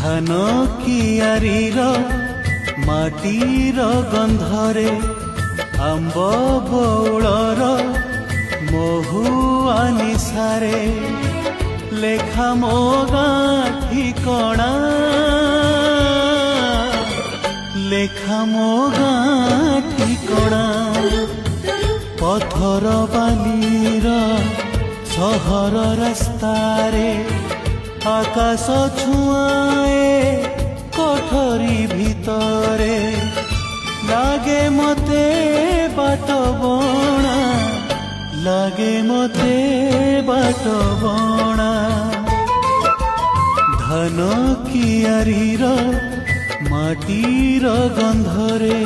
धान कियारीर माटीर गंधरे आंब बौलर महुआ निशारे लेखा मो गाँ ठिकणा लेखा मो गाँ ठिकणा पथर बालीर सहर रास्तारे आकाश छुआए कोठरी भितरे लागे मते बाट बणा लागे मते बाट बणा धान कियारीर माटीर गंधरे।